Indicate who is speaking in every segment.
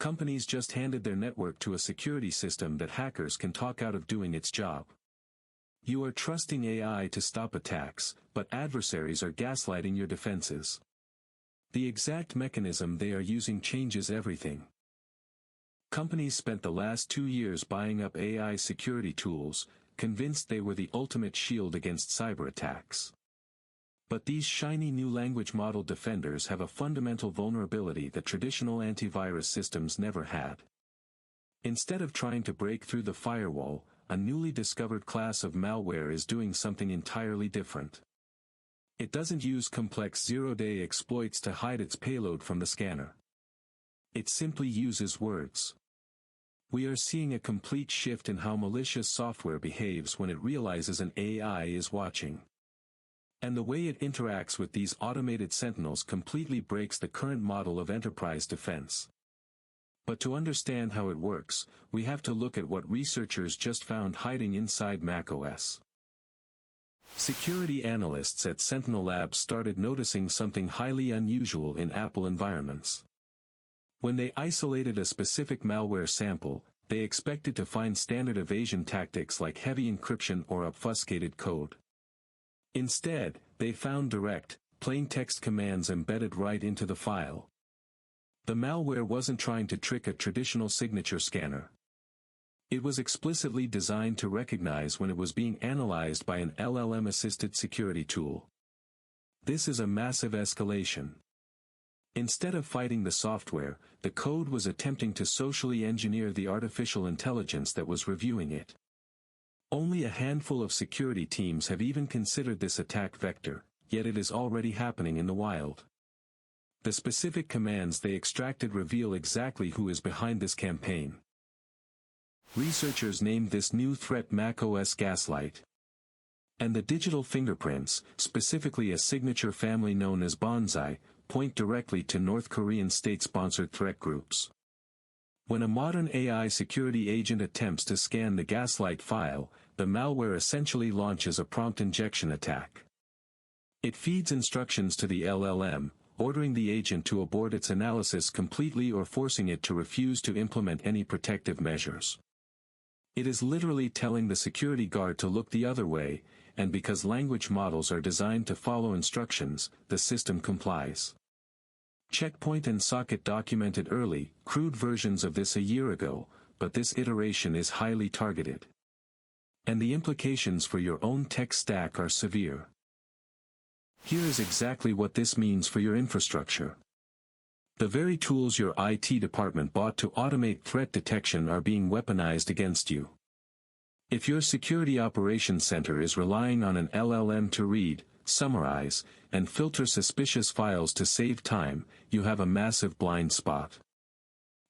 Speaker 1: Companies just handed their network to a security system that hackers can talk out of doing its job. You are trusting AI to stop attacks, but adversaries are gaslighting your defenses. The exact mechanism they are using changes everything. Companies spent the last 2 years buying up AI security tools, convinced they were the ultimate shield against cyber attacks. But these shiny new language model defenders have a fundamental vulnerability that traditional antivirus systems never had. Instead of trying to break through the firewall, a newly discovered class of malware is doing something entirely different. It doesn't use complex zero-day exploits to hide its payload from the scanner. It simply uses words. We are seeing a complete shift in how malicious software behaves when it realizes an AI is watching. And the way it interacts with these automated sentinels completely breaks the current model of enterprise defense. But to understand how it works, we have to look at what researchers just found hiding inside macOS. Security analysts at SentinelLabs started noticing something highly unusual in Apple environments. When they isolated a specific malware sample, they expected to find standard evasion tactics like heavy encryption or obfuscated code. Instead, they found direct, plain text commands embedded right into the file. The malware wasn't trying to trick a traditional signature scanner. It was explicitly designed to recognize when it was being analyzed by an LLM-assisted security tool. This is a massive escalation. Instead of fighting the software, the code was attempting to socially engineer the artificial intelligence that was reviewing it. Only a handful of security teams have even considered this attack vector, yet it is already happening in the wild. The specific commands they extracted reveal exactly who is behind this campaign. Researchers named this new threat macOS Gaslight. And the digital fingerprints, specifically a signature family known as Bonsai, point directly to North Korean state-sponsored threat groups. When a modern AI security agent attempts to scan the Gaslight file, the malware essentially launches a prompt injection attack. It feeds instructions to the LLM, ordering the agent to abort its analysis completely or forcing it to refuse to implement any protective measures. It is literally telling the security guard to look the other way, and because language models are designed to follow instructions, the system complies. Checkpoint and Socket documented early, crude versions of this a year ago, but this iteration is highly targeted. And the implications for your own tech stack are severe. Here is exactly what this means for your infrastructure. The very tools your IT department bought to automate threat detection are being weaponized against you. If your security operations center is relying on an LLM to read, summarize, and filter suspicious files to save time, you have a massive blind spot.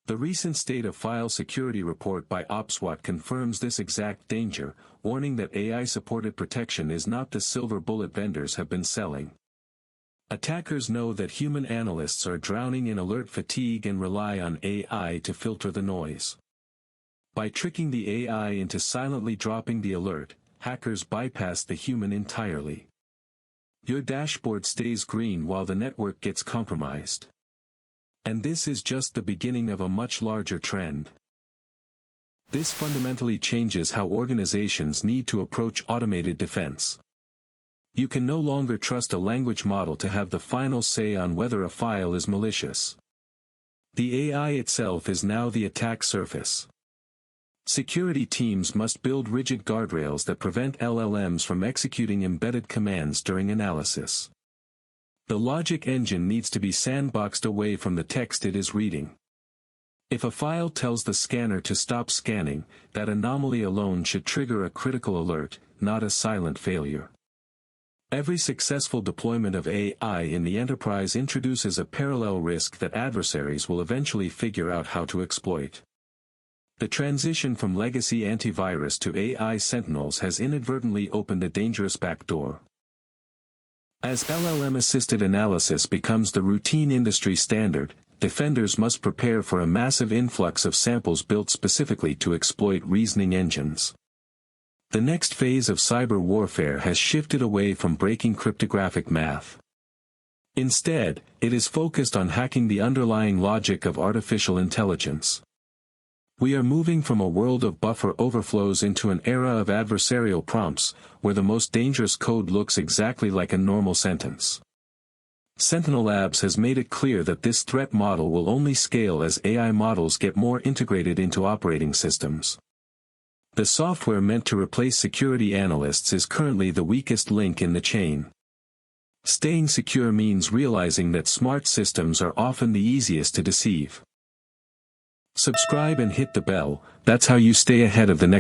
Speaker 1: The recent State of File Security report by OpsWatt confirms this exact danger, warning that AI-supported protection is not the silver bullet vendors have been selling. Attackers know that human analysts are drowning in alert fatigue and rely on AI to filter the noise. By tricking the AI into silently dropping the alert, hackers bypass the human entirely. Your dashboard stays green while the network gets compromised. And this is just the beginning of a much larger trend. This fundamentally changes how organizations need to approach automated defense. You can no longer trust a language model to have the final say on whether a file is malicious. The AI itself is now the attack surface. Security teams must build rigid guardrails that prevent LLMs from executing embedded commands during analysis. The logic engine needs to be sandboxed away from the text it is reading. If a file tells the scanner to stop scanning, that anomaly alone should trigger a critical alert, not a silent failure. Every successful deployment of AI in the enterprise introduces a parallel risk that adversaries will eventually figure out how to exploit. The transition from legacy antivirus to AI sentinels has inadvertently opened a dangerous backdoor. As LLM-assisted analysis becomes the routine industry standard, defenders must prepare for a massive influx of samples built specifically to exploit reasoning engines. The next phase of cyber warfare has shifted away from breaking cryptographic math. Instead, it is focused on hacking the underlying logic of artificial intelligence. We are moving from a world of buffer overflows into an era of adversarial prompts, where the most dangerous code looks exactly like a normal sentence. SentinelLabs has made it clear that this threat model will only scale as AI models get more integrated into operating systems. The software meant to replace security analysts is currently the weakest link in the chain. Staying secure means realizing that smart systems are often the easiest to deceive. Subscribe and hit the bell, that's how you stay ahead of the next